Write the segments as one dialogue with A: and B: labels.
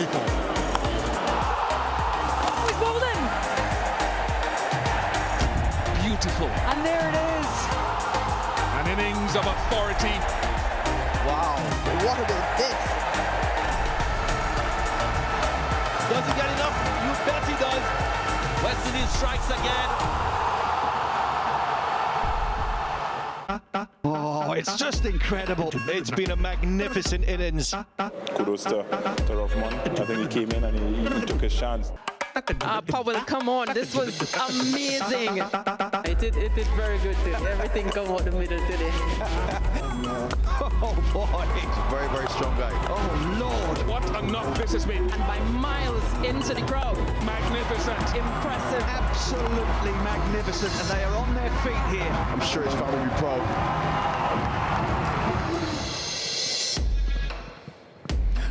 A: uniform.
B: Oh, he's bowled in.
A: Beautiful.
B: And there it is.
A: An innings of authority.
C: Wow, what about this?
D: Does he get enough? You bet he does. West Indies strikes again.
C: Oh, it's just incredible. It's been a magnificent innings.
E: Kudos to Ruffman. I think he came in and he took his chance.
B: Powell, come on, this was amazing.
F: It did very good today. Everything come out the middle today.
C: Oh boy, he's a very, very strong guy. Oh Lord.
A: What a knock this has been.
B: And by miles into the crowd.
A: Magnificent.
B: Impressive.
C: Absolutely magnificent, and they are on their feet here. I'm sure his family will be proud.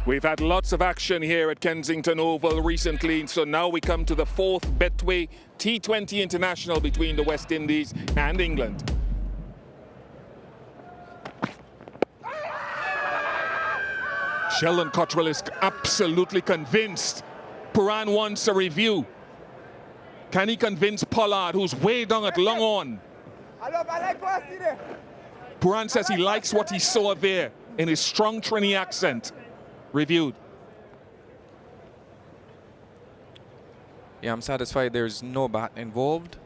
A: We've had lots of action here at Kensington Oval recently, so now we come to the fourth Betway T20 International between the West Indies and England. Sheldon Cottrell is absolutely convinced. Puran wants a review. Can he convince Pollard, who's way down at long on? Puran says he likes what he saw there in his strong Trini accent. Reviewed.
G: Yeah, I'm satisfied there's no bat involved.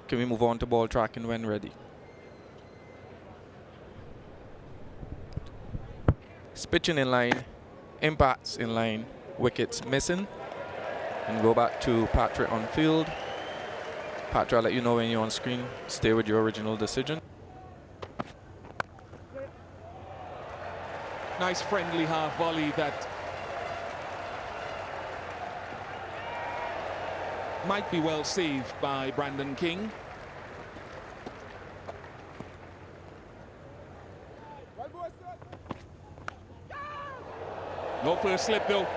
G: Can we move on to ball tracking when ready? Pitching in line, impacts in line, wickets missing. And go back to Patrick on field. Patrick, I'll let you know when you're on screen. Stay with your original decision.
A: Nice friendly half volley that might be well saved by Brandon King. No first slip though.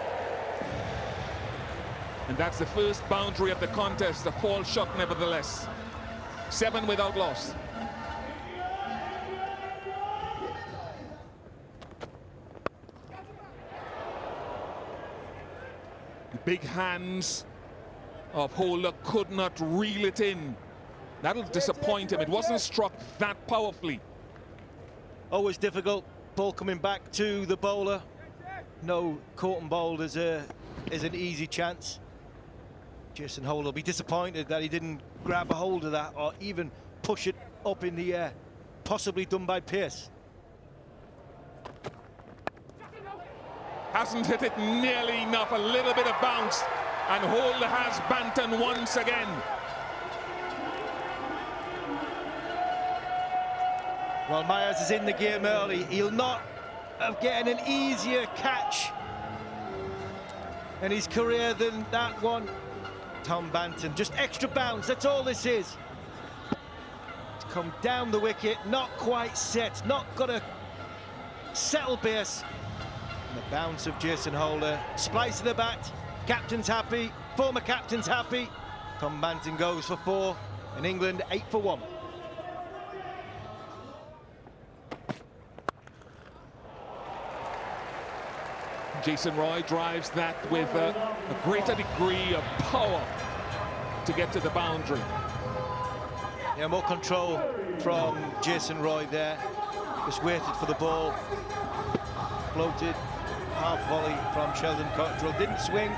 A: And that's the first boundary of the contest, a fall shot nevertheless. 7 without loss. The big hands of Holder could not reel it in. That'll disappoint him. It wasn't struck that powerfully.
C: Always difficult. Ball coming back to the bowler. No caught and bowled is an easy chance. Jason Holder will be disappointed that he didn't grab a hold of that or even push it up in the air. Possibly done by Pearce.
A: Hasn't hit it nearly enough, a little bit of bounce, and Holder has Banton once again.
C: Well, Myers is in the game early. He'll not have getting an easier catch in his career than that one. Tom Banton, just extra bounce, that's all this is. To come down the wicket, not quite set, not got a settle base. And the bounce of Jason Holder, splice of the bat, captain's happy, former captain's happy. Tom Banton goes for 4, and England 8 for 1.
A: Jason Roy drives that with a greater degree of power to get to the boundary.
C: Yeah, more control from Jason Roy there. Just waited for the ball. Floated. Half volley from Sheldon Cottrell. Didn't swing.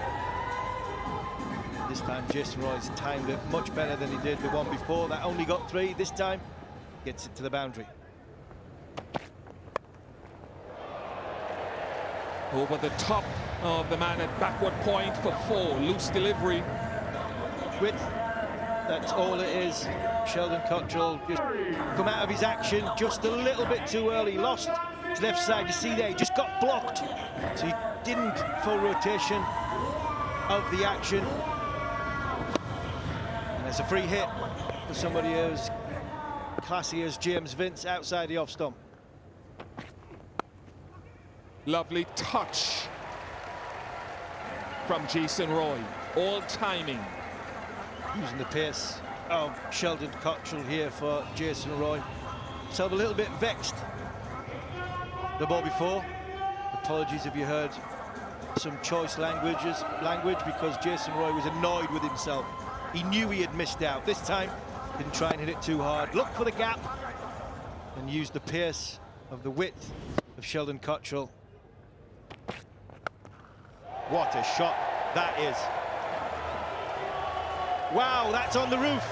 C: This time Jason Roy's timed it much better than he did the one before. That only got 3. This time gets it to the boundary.
A: Over the top of the man at backward point for 4. Loose delivery.
C: Width, that's all it is. Sheldon Cottrell just come out of his action just a little bit too early. Lost to left side. You see there, he just got blocked. So he didn't full rotation of the action. And there's a free hit for somebody as classy as James Vince outside the off stump.
A: Lovely touch from Jason Roy. All timing.
C: Using the pace of Sheldon Cottrell here for Jason Roy. So a little bit vexed the ball before. Apologies if you heard some choice language because Jason Roy was annoyed with himself. He knew he had missed out. This time, didn't try and hit it too hard. Look for the gap and use the pace of the width of Sheldon Cottrell. What a shot that is. Wow, that's on the roof.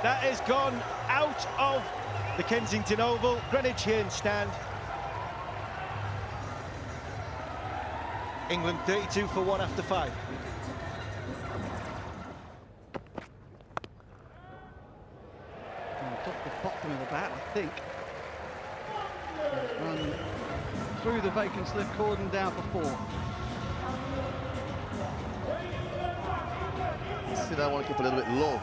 C: That has gone out of the Kensington Oval, Greenwich Haynes stand. England 32 for 1 after 5.
H: Top the bottom of the bat, I think. Run through the vacant slip, cordon down for 4.
D: See, I want to keep a little bit low.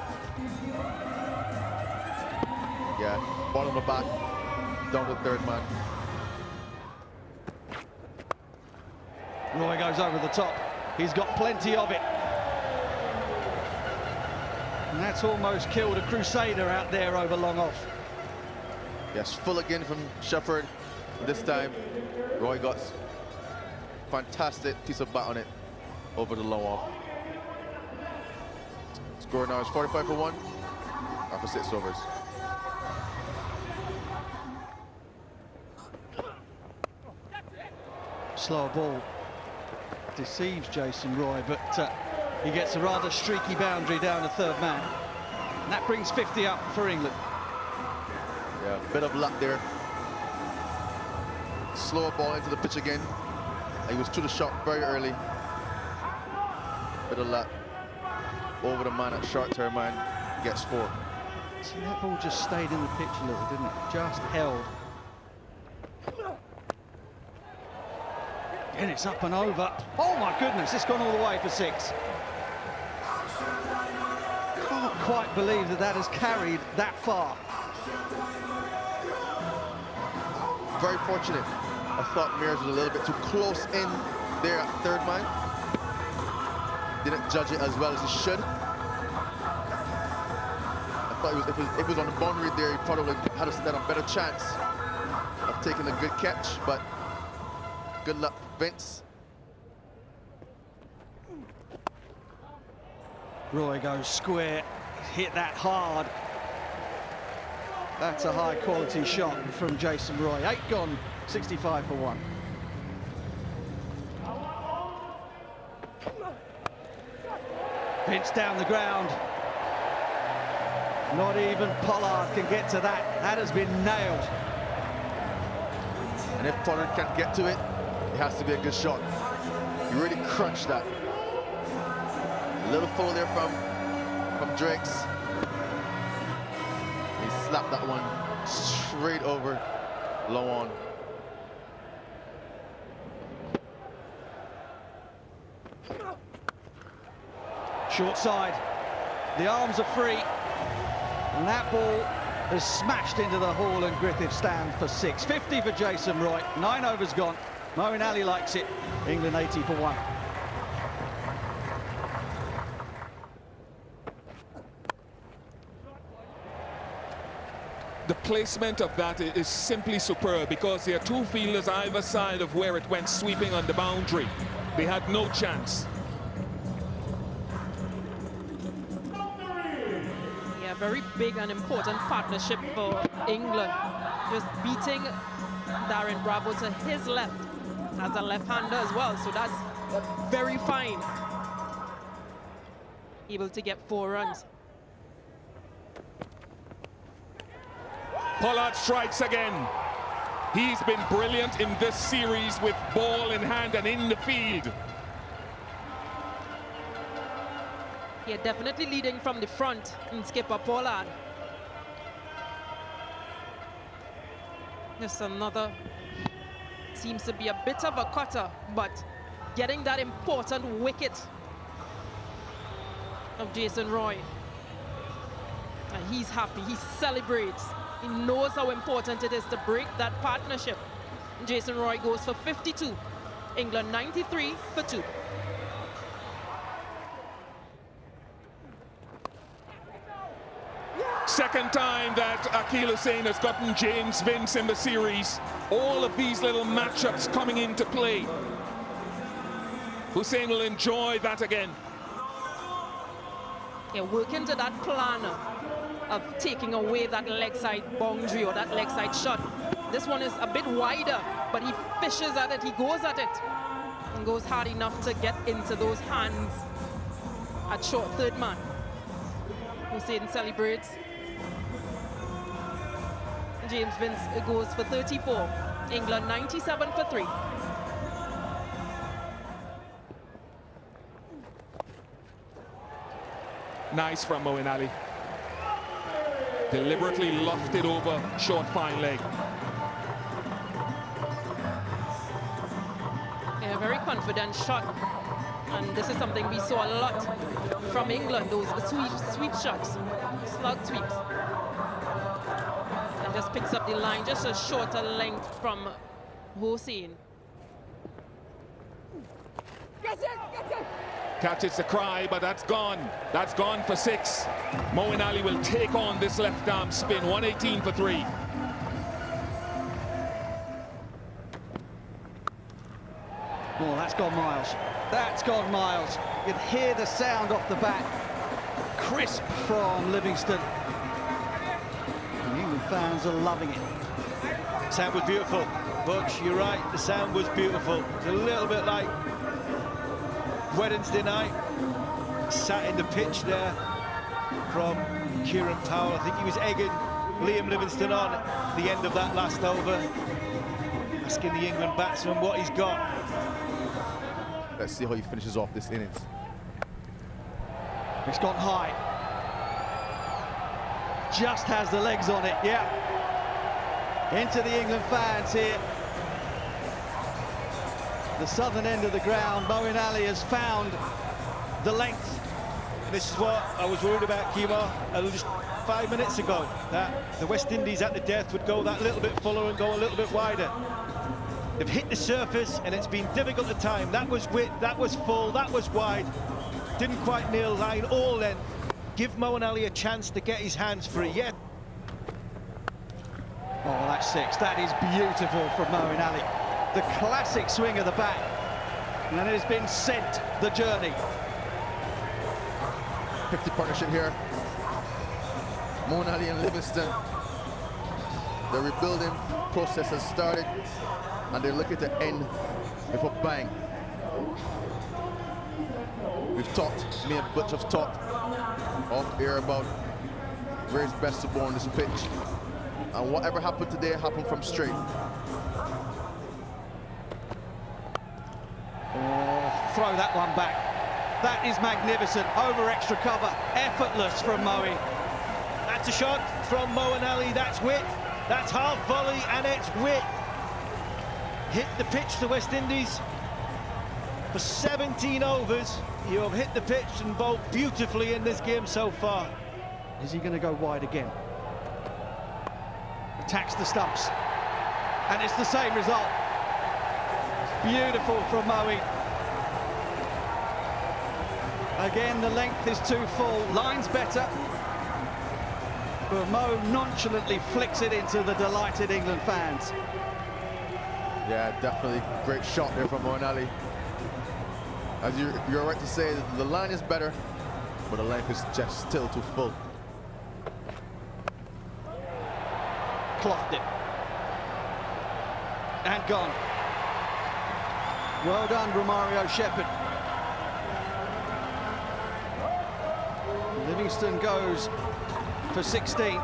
D: Yeah, bottom of the bat, down to the third man.
H: Roy goes over the top. He's got plenty of it. And that's almost killed a Crusader out there over long off.
D: Yes, full again from Shepherd. This time, Roy got fantastic piece of bat on it over the long off. Score now is 45 for 1 after 6 overs.
H: Slower ball deceives Jason Roy, but he gets a rather streaky boundary down the third man. And that brings 50 up for England.
D: Yeah, bit of luck there. Slower ball into the pitch again. He was to the shot very early. Bit of luck. Over the man at short term man, gets 4.
H: See, that ball just stayed in the pitch a little, didn't it? Just held. And it's up and over. Oh my goodness, it's gone all the way for 6. Can't quite believe that that has carried that far.
D: Very fortunate. I thought Mears was a little bit too close in there at third man. Didn't judge it as well as he should. I thought if it was on the boundary there, he probably had a better chance of taking a good catch, but good luck, Vince.
H: Roy goes square, hit that hard. That's a high quality shot from Jason Roy. 8 gone, 65 for 1. Vince down the ground. Not even Pollard can get to that. That has been nailed.
D: And if Pollard can't get to it, it has to be a good shot. You really crunched that. A little fall there from Drakes. He slapped that one straight over low on.
H: Short side. The arms are free. And that ball has smashed into the Hall and Griffith stand for 6. 50 for Jason Roy. 9 overs gone. Moeen Ali likes it. England 80 for 1.
A: The placement of that is simply superb because there are 2 fielders either side of where it went sweeping on the boundary. They had no chance.
B: Yeah, very big and important partnership for England. Just beating Darren Bravo to his left as a left-hander as well. So that's very fine. Able to get 4 runs.
A: Pollard strikes again. He's been brilliant in this series with ball in hand and in the field.
B: Yeah, definitely leading from the front in skipper Pollard. Just another, seems to be a bit of a cutter, but getting that important wicket of Jason Roy. And he's happy, he celebrates. He knows how important it is to break that partnership. Jason Roy goes for 52. England 93 for 2.
A: Second time that Akeal Hussain has gotten James Vince in the series. All of these little matchups coming into play. Hussein will enjoy that again.
B: Yeah, working to that plan of taking away that leg side boundary or that leg side shot. This one is a bit wider, but he fishes at it, he goes at it, and goes hard enough to get into those hands at short third man. Hussein celebrates. James Vince goes for 34. England 97 for 3.
A: Nice from Moeen Ali. Deliberately lofted over short fine leg.
B: Yeah, very confident shot. And this is something we saw a lot from England, those sweep shots, slug sweeps. And just picks up the line, just a shorter length from Hussein.
A: Catches the cry, but that's gone. That's gone for 6. Moeen Ali will take on this left arm spin. 118 for 3.
H: Oh, that's gone miles. That's gone miles. You can hear the sound off the bat. Crisp from Livingston. The England fans are loving it.
C: Sound was beautiful. Butch, you're right, the sound was beautiful. It's a little bit like Wednesday night. Sat in the pitch there from Kieran Powell. I think he was egging Liam Livingston on at the end of that last over, asking the England batsman what he's got.
D: Let's see how he finishes off this innings.
H: It's gone high. Just has the legs on it, yeah. Into the England fans here. The southern end of the ground. Moeen Ali has found the length.
C: And this is what I was worried about, Kimo, just 5 minutes ago, that the West Indies at the death would go that little bit fuller and go a little bit wider. They've hit the surface and it's been difficult to time. That was width, that was full, that was wide. Didn't quite nail line or length. Give Moeen Ali a chance to get his hands free, yeah.
H: Oh, that's 6. That is beautiful from Moeen Ali. The classic swing of the bat. And it has been sent the journey.
D: 50 partnership here. Moeen Ali and Livingston. The rebuilding process has started, and they're looking to end with a bang. We've talked, me and Butch have talked off air about where it's best to go on this pitch. And whatever happened today happened from straight.
H: Oh, throw that one back. That is magnificent. Over extra cover. Effortless from Moeen.
C: That's a shot from Moeen Ali. That's width. That's half volley and it's width. Hit the pitch, the West Indies. For 17 overs, you have hit the pitch and bowled beautifully in this game so far.
H: Is he going to go wide again? Attacks the stumps. And it's the same result. Beautiful from Moeen. Again, the length is too full. Line's better. But Mo nonchalantly flicks it into the delighted England fans.
D: Yeah, definitely great shot there from Moeen Ali. As you're right to say, the line is better, but the length is just still too full.
H: Clothed it. And gone. Well done, Romario Shepherd. Livingston goes for 16.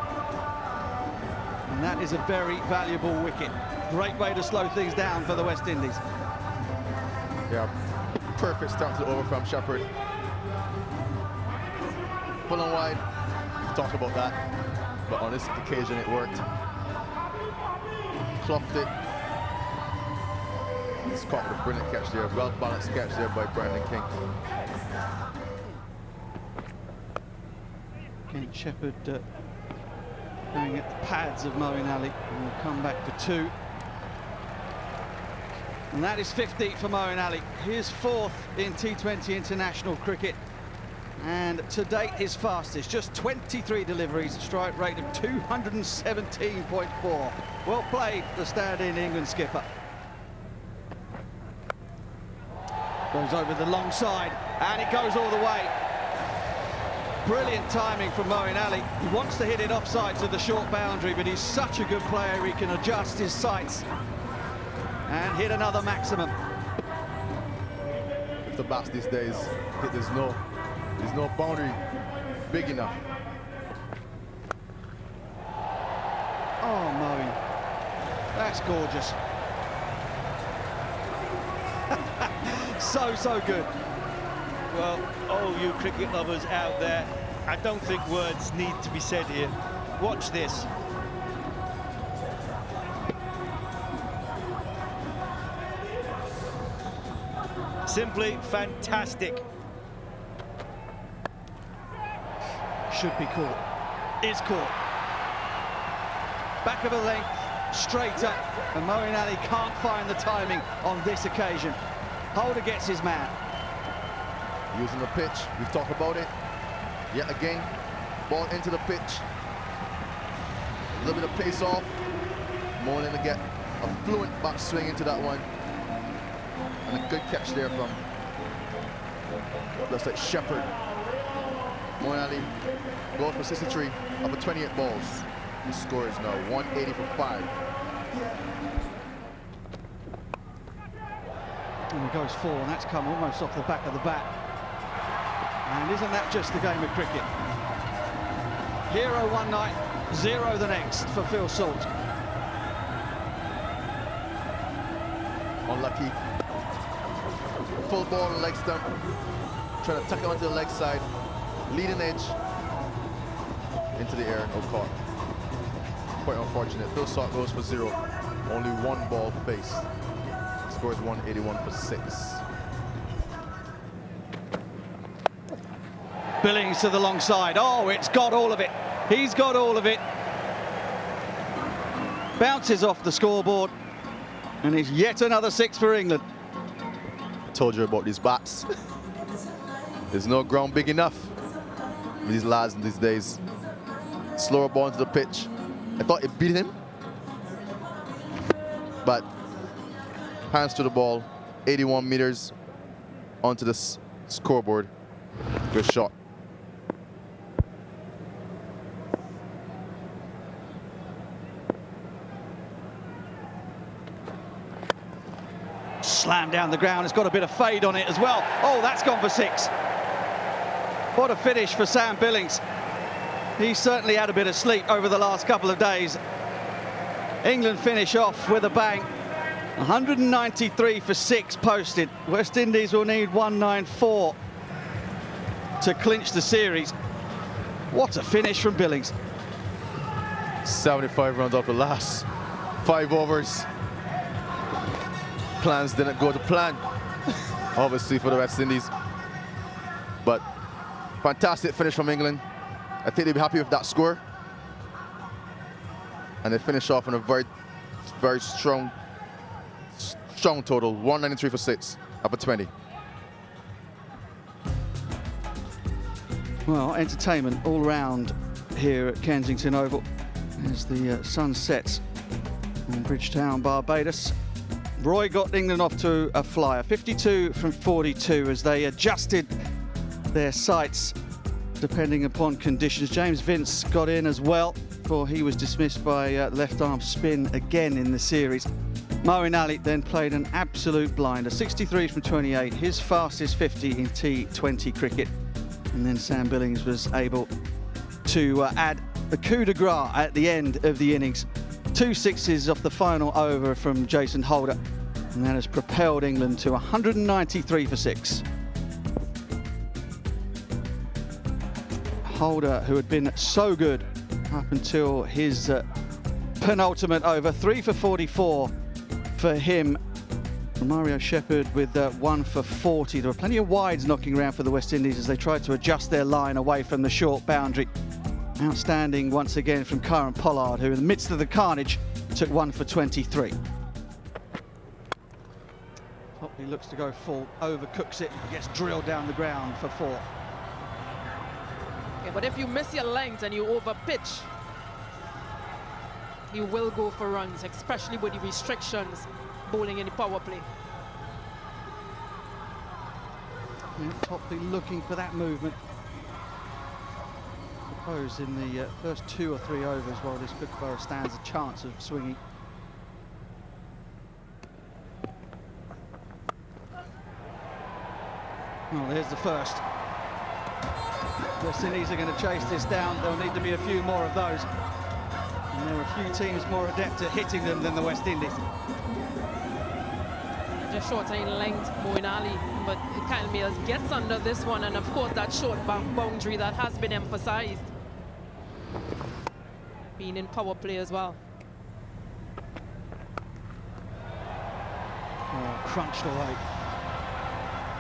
H: And that is a very valuable wicket. Great way to slow things down for the West Indies.
D: Yeah, perfect start to the over from Shepherd. Full and wide, we've talked about that, but on this occasion it worked. Cloughed it. He's caught with a brilliant catch there, well-balanced catch there by Brandon King.
H: Again, Shepherd going at the pads of Moeen Ali, and will come back for 2. And that is 50 for Moeen Ali. His 4th in T20 international cricket. And to date, his fastest. Just 23 deliveries, strike rate of 217.4. Well played, the stand-in England skipper. Goes over the long side, and it goes all the way. Brilliant timing from Moeen Ali. He wants to hit it offside to the short boundary, but he's such a good player, he can adjust his sights and hit another maximum.
D: With the bats these days, there's no boundary big enough.
H: Oh, Moeen, that's gorgeous. So good.
C: Well, all you cricket lovers out there, I don't think words need to be said here. Watch this. Simply fantastic.
H: Should be caught. Is caught. Back of a length, straight up, and Moeen Ali can't find the timing on this occasion. Holder gets his man.
D: Using the pitch, we've talked about it. Yet again, ball into the pitch. A little bit of pace off. Moeen to get a fluent back swing into that one. And a good catch there from, looks like Shepherd. Moeen Ali goes for 63 off of 28 balls. The score is now 180 for 5.
H: And he goes 4, and that's come almost off the back of the bat. And isn't that just the game of cricket? Hero one night, 0 the next for Phil Salt.
D: Unlucky. Full ball on the leg stump. Trying to tuck it onto the leg side. Leading edge. Into the air, no caught. Quite unfortunate. Phil Salt goes for 0. Only 1 ball faced. Scores 181 for 6.
H: Billings to the long side. Oh, it's got all of it. He's got all of it. Bounces off the scoreboard. And it's yet another 6 for England.
D: I told you about these bats. There's no ground big enough for these lads in these days. Slower ball into the pitch. I thought it beat him. But hands to the ball. 81 meters onto the scoreboard. Good shot.
H: Slam down the ground. It's got a bit of fade on it as well. Oh, that's gone for 6. What a finish for Sam Billings. He's certainly had a bit of sleep over the last couple of days. England finish off with a bang. 193 for 6 posted. West Indies will need 194 to clinch the series. What a finish from Billings.
D: 75 runs off the last 5 overs. Plans didn't go to plan, obviously, for the West Indies. But fantastic finish from England. I think they'll be happy with that score. And they finish off on a very strong total, 193 for 6, up at 20.
H: Well, entertainment all round here at Kensington Oval as the sun sets in Bridgetown, Barbados. Roy got England off to a flyer, 52 from 42 as they adjusted their sights depending upon conditions. James Vince got in as well, for he was dismissed by left arm spin again in the series. Moeen Ali then played an absolute blinder, 63 from 28, his fastest 50 in T20 cricket. And then Sam Billings was able to add the coup de grace at the end of the innings. 2 6s off the final over from Jason Holder, and that has propelled England to 193 for 6. Holder, who had been so good up until his penultimate over, 3 for 44 for him. Mario Shepherd with 1 for 40. There were plenty of wides knocking around for the West Indies as they tried to adjust their line away from the short boundary. Outstanding once again from Kieran Pollard, who in the midst of the carnage took 1 for 23. He looks to go full, overcooks it, gets drilled down the ground for 4.
B: Yeah, but if you miss your length and you over pitch, you will go for runs, especially with the restrictions bowling in the power play.
H: Topley looking for that movement. I suppose in the first 2 or 3 overs, while this Kookaburra stands a chance of swinging. Well, there's the first. West Indies are going to chase this down. There'll need to be a few more of those. And there are a few teams more adept at hitting them than the West Indies.
B: Just shorter in length, Moeen Ali, but Kyle Mayers gets under this one, and of course that short boundary that has been emphasized. Being in power play as well.
H: Oh, crunched away.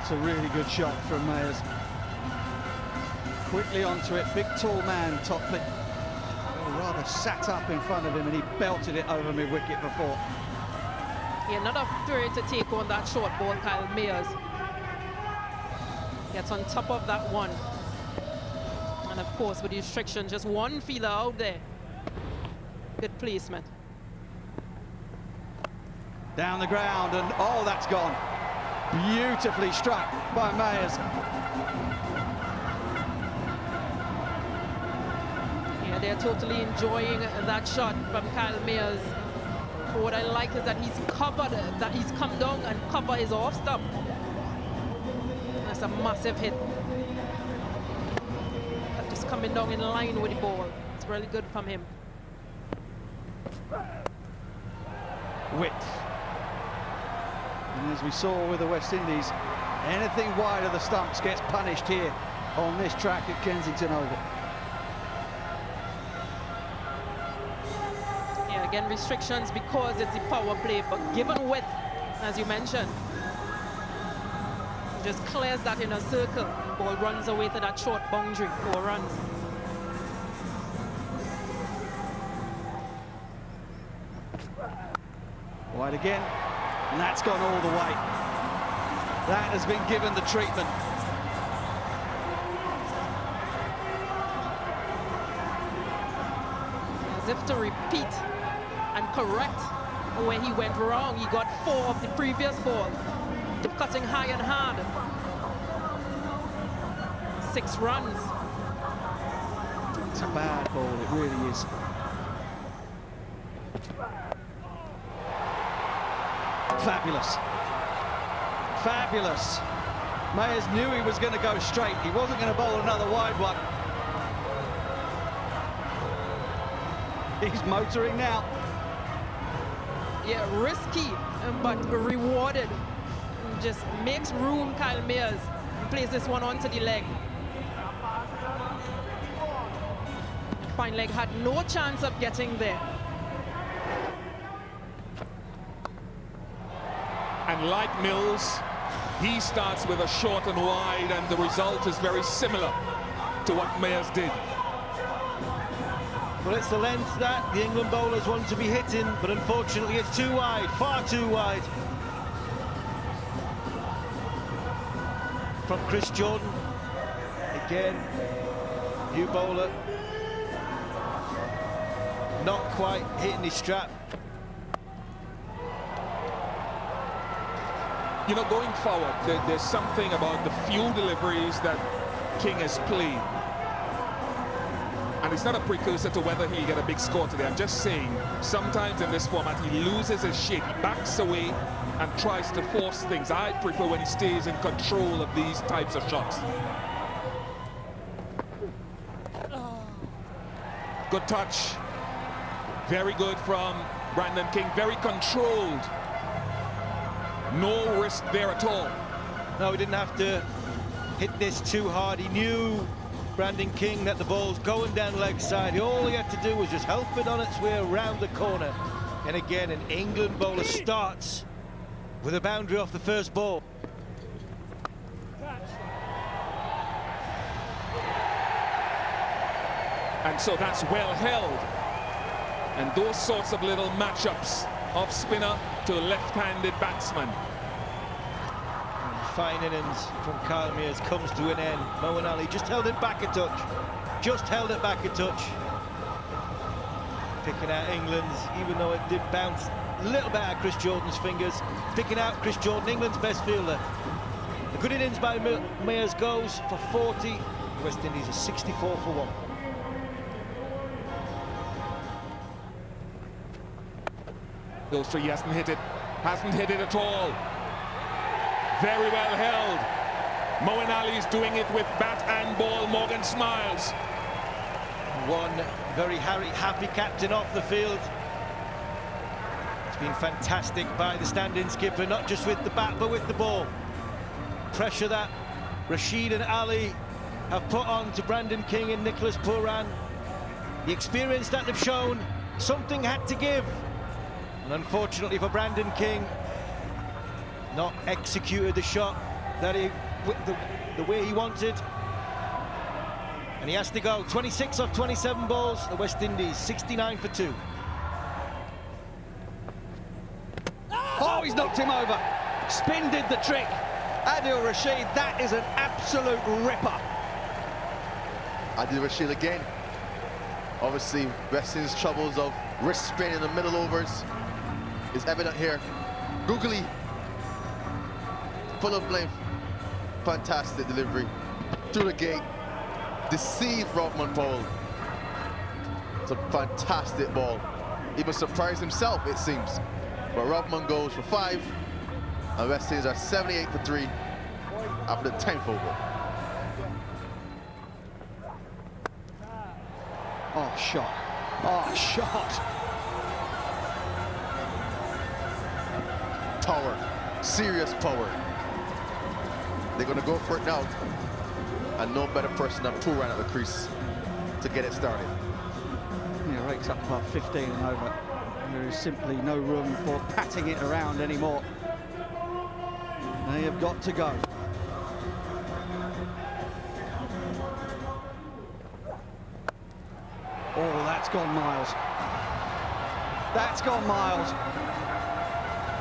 H: It's a really good shot from Mayers. Quickly onto it, big tall man, Topley. Oh, rather sat up in front of him, and he belted it over mid-wicket before.
B: Yeah, another threat to take on that short ball, Kyle Mayers. Gets on top of that one. And of course, with the restriction, just one feeler out there. Good placement.
H: Down the ground, and oh, that's gone. Beautifully struck by Mayers.
B: Yeah, they're totally enjoying that shot from Kyle Mayers. What I like is that he's covered, that he's come down and covered his off stump. That's a massive hit. Just coming down in line with the ball. It's really good from him.
H: Width. And as we saw with the West Indies, anything wide of the stumps gets punished here on this track at Kensington Oval.
B: Yeah, again, restrictions because it's a power play, but given width, as you mentioned, just clears that in a circle. Ball runs away to that short boundary, 4 runs.
H: Wide again, and that's gone all the way. That has been given the treatment.
B: As if to repeat and correct where he went wrong. He got 4 of the previous ball, cutting high and hard. 6 runs.
H: It's a bad ball, it really is. Fabulous. Fabulous. Mayers knew he was going to go straight. He wasn't going to bowl another wide one. He's motoring now.
B: Yeah, risky, but rewarded. Just makes room, Kyle Mayers. Plays this one onto the leg. Fine leg had no chance of getting there.
A: And like Mills, he starts with a short and wide, and the result is very similar to what Mayers did.
C: Well, it's the length that the England bowlers want to be hitting, but unfortunately it's too wide, far too wide. From Chris Jordan. Again, new bowler. Not quite hitting his strap.
A: You know, going forward, there's something about the few deliveries that King has played. And it's not a precursor to whether he'll get a big score today. I'm just saying, sometimes in this format, he loses his shape. He backs away and tries to force things. I prefer when he stays in control of these types of shots. Good touch. Very good from Brandon King. Very controlled. No risk there at all.
C: No, he didn't have to hit this too hard. He knew, Brandon King, that the ball's going down leg side. All he had to do was just help it on its way around the corner. And again, an England bowler starts with a boundary off the first ball.
A: And so that's well held. And those sorts of little matchups, off spinner to left-handed batsman.
C: Fine innings from Kyle Mayers comes to an end. Moeen Ali just held it back a touch. Just held it back a touch. Picking out England's, even though it did bounce a little bit out of Chris Jordan's fingers. Picking out Chris Jordan, England's best fielder. A good innings by Mayers goes for 40. The West Indies are 64 for 1.
A: Goes for, he hasn't hit it at all. Very well held. Moeen Ali's doing it with bat and ball. Morgan smiles.
C: One very happy captain off the field. It's been fantastic by the stand-in skipper, not just with the bat but with the ball. Pressure that Rashid and Ali have put on to Brandon King and Nicholas Pooran. The experience that they've shown, something had to give. And unfortunately for Brandon King, not executed the shot that the way he wanted. And he has to go. 26 off 27 balls. The West Indies 69 for 2.
H: Oh, he's knocked him over. Spin did the trick. Adil Rashid, that is an absolute ripper.
D: Adil Rashid again. Obviously, West Indies' troubles of wrist spin in the middle overs is evident here. Googly, full of length, fantastic delivery through the gate, deceived Rovman Powell. It's a fantastic ball. Even surprised himself, it seems. But Rovman goes for 5, and West Indies are 78 for 3 after the 10th over.
H: Oh, shot. Oh, shot.
D: Power, serious power. They're gonna go for it now. And no better person than Pooran at the crease to get it started.
H: Yeah, rakes up above 15 and over. There is simply no room for patting it around anymore. They have got to go. Oh, that's gone miles. That's gone miles.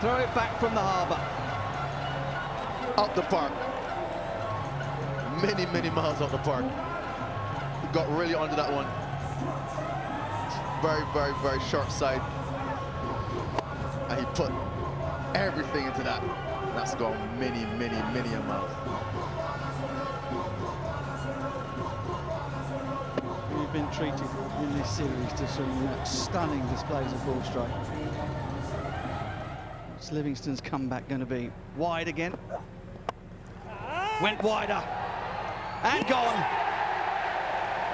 H: Throw it back from the harbour.
D: Out the park. Many, many miles out the park. He got really under that one. Very, very, very short side. And he put everything into that. That's gone many, many, many a mile.
H: We've been treated in this series to some stunning displays of ball strike. What's Livingston's comeback going to be? Wide again. Went wider. And gone.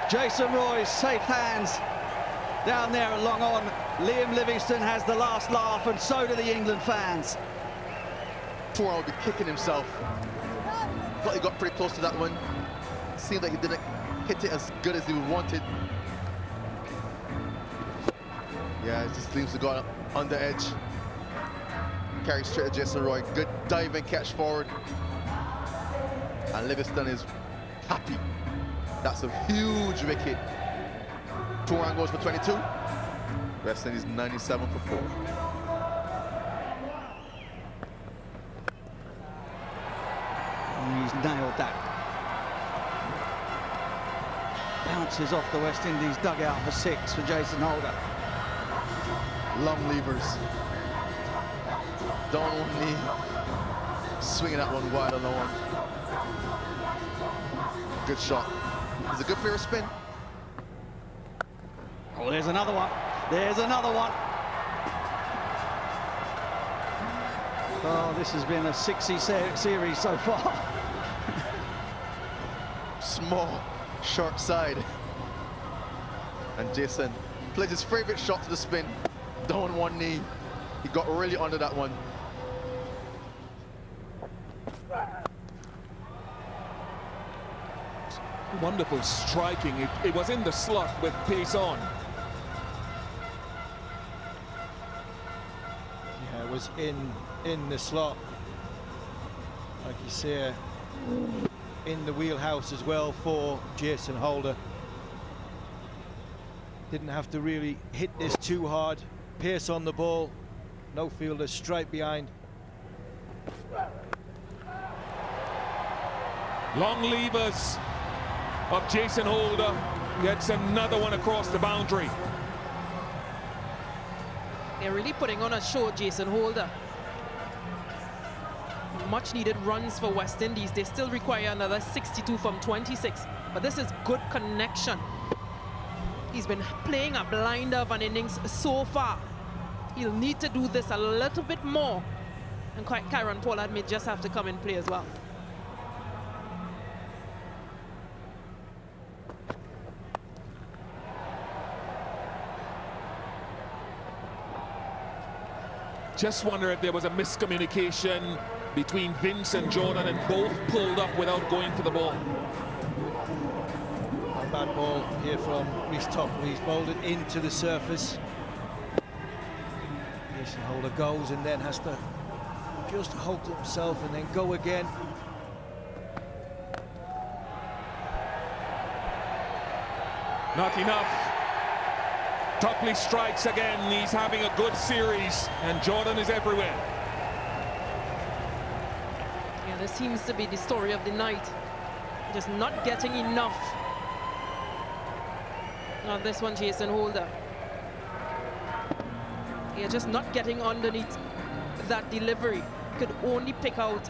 H: Jason Roy's safe hands down there at long on. Liam Livingstone has the last laugh, and so do the England fans.
D: Pooran will be kicking himself. Thought he got pretty close to that one. Seemed like he didn't hit it as good as he wanted. Yeah, it just leaves the guy on the edge. Carries straight to Jason Roy. Good diving catch forward. And Livingstone is happy. That's a huge wicket. Pooran goes for 22. West Indies 97 for 4.
H: And he's nailed that. Bounces off the West Indies dugout for 6 for Jason Holder.
D: Long levers. Down one knee. Swinging that one wide on the one. Good shot. It's a good pair of spin.
H: Oh, there's another one. There's another one. Oh, this has been a 6-y series so far.
D: Small, short side. And Jason played his favorite shot to the spin. Down one knee. He got really under that one.
A: Wonderful striking. It was in the slot with pace on.
C: Yeah, it was in the slot. Like you say, in the wheelhouse as well for Jason Holder. Didn't have to really hit this too hard. Pace on the ball. No fielder straight behind.
A: Long levers of Jason Holder. Gets another one across the boundary.
B: They're really putting on a show, Jason Holder. much needed runs for West Indies. They still require another 62 from 26, but this is good connection. He's been playing a blinder of an innings so far. He'll need to do this a little bit more, and Kieron Pollard may just have to come and play as well.
A: Just wonder if there was a miscommunication between Vince and Jordan, and both pulled up without going for the ball.
C: A bad ball here from Reece Topley. He's bowled it into the surface. Jason Holder goes and then has to just hold himself and then go again.
A: Not enough. Topley strikes again. He's having a good series, and Jordan is everywhere.
B: Yeah, this seems to be the story of the night. Just not getting enough. Now this one, Jason Holder. Yeah, just not getting underneath that delivery. Could only pick out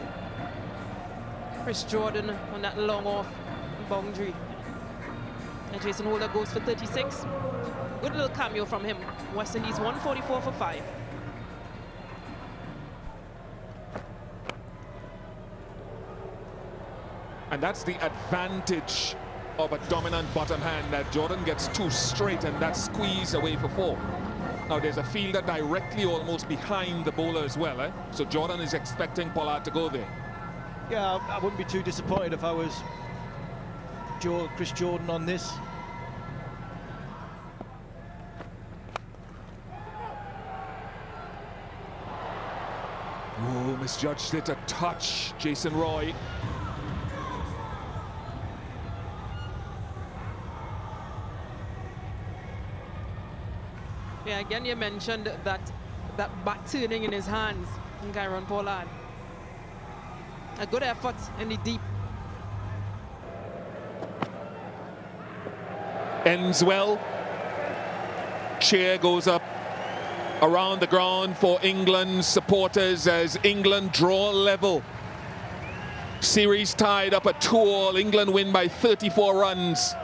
B: Chris Jordan on that long off boundary. And Jason Holder goes for 36. Good little cameo from him. West Indies 144 for 5.
A: And that's the advantage of a dominant bottom hand, that Jordan gets 2 straight and that squeeze away for 4. Now there's a fielder directly almost behind the bowler as well, eh? So Jordan is expecting Pollard to go there.
C: Yeah, I wouldn't be too disappointed if I was Chris Jordan on this.
A: Oh, misjudged it a touch, Jason Roy.
B: Yeah, again you mentioned that back turning in his hands in Kieron Pollard. A good effort in the deep.
A: Ends well. Cheer goes up around the ground for England supporters as England draw level. Series tied up at 2-all. England win by 34 runs.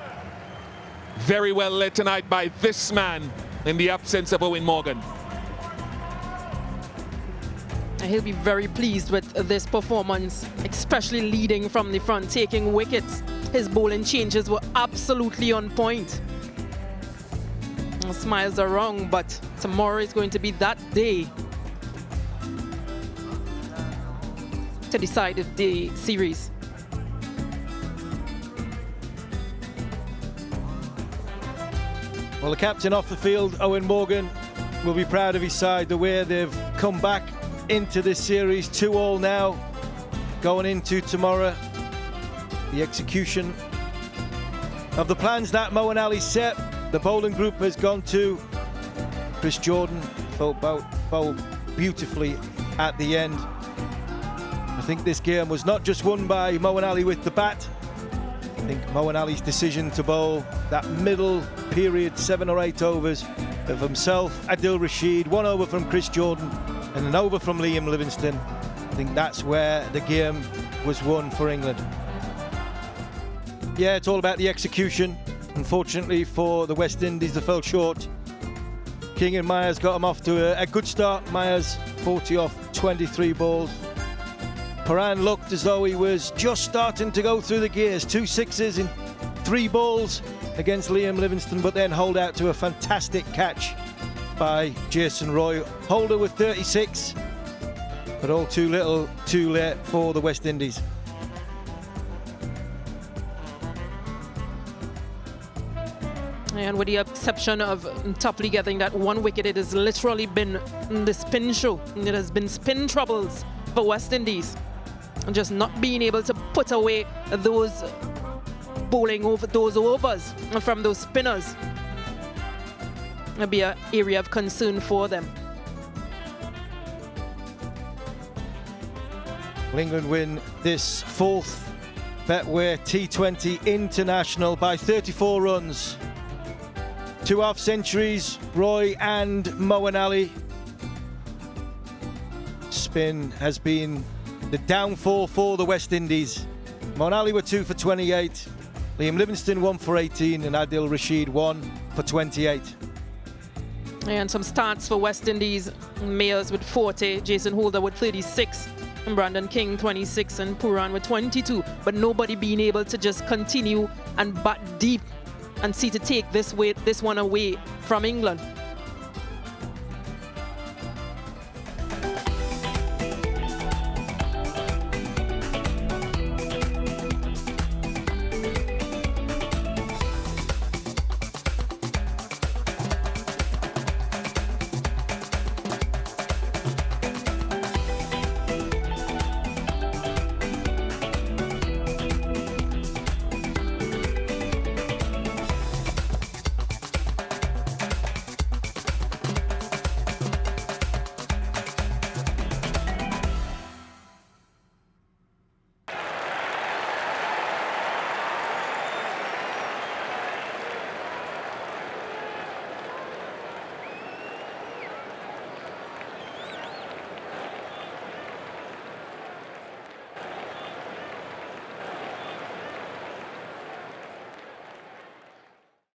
A: Very well led tonight by this man in the absence of Owen Morgan.
B: And he'll be very pleased with this performance, especially leading from the front, taking wickets. His bowling changes were absolutely on point. Smiles are wrong, but tomorrow is going to be that day to decide the series.
C: Well, the captain off the field, Owen Morgan, will be proud of his side, the way they've come back into this series. 2-all now, going into tomorrow. The execution of the plans that Moeen Ali set. The bowling group has gone to Chris Jordan, bowled beautifully at the end. I think this game was not just won by Moeen Ali with the bat. I think Moeen Ali's decision to bowl that middle period, 7 or 8 overs of himself, Adil Rashid, 1 over from Chris Jordan and an over from Liam Livingstone. I think that's where the game was won for England. Yeah, it's all about the execution. Unfortunately for the West Indies, they fell short. King and Myers got them off to a good start. Myers 40 off 23 balls. Paran looked as though he was just starting to go through the gears. 2 sixes in 3 balls against Liam Livingstone, but then hold out to a fantastic catch by Jason Roy. Holder with 36, but all too little, too late for the West Indies.
B: And with the exception of Topley getting that 1 wicket, it has literally been the spin show. It has been spin troubles for West Indies. And just not being able to put away those bowling over those overs from those spinners. It'll be an area of concern for them.
C: England win this 4th Betway T20 International by 34 runs. 2 half centuries, Roy and Moeen Ali. Spin has been the downfall for the West Indies. Moeen Ali were 2 for 28, Liam Livingstone 1 for 18, and Adil Rashid 1 for 28.
B: And some stats for West Indies. Mayers with 40, Jason Holder with 36, and Brandon King 26, and Puran with 22. But nobody being able to just continue and bat deep and see to take this one away from England.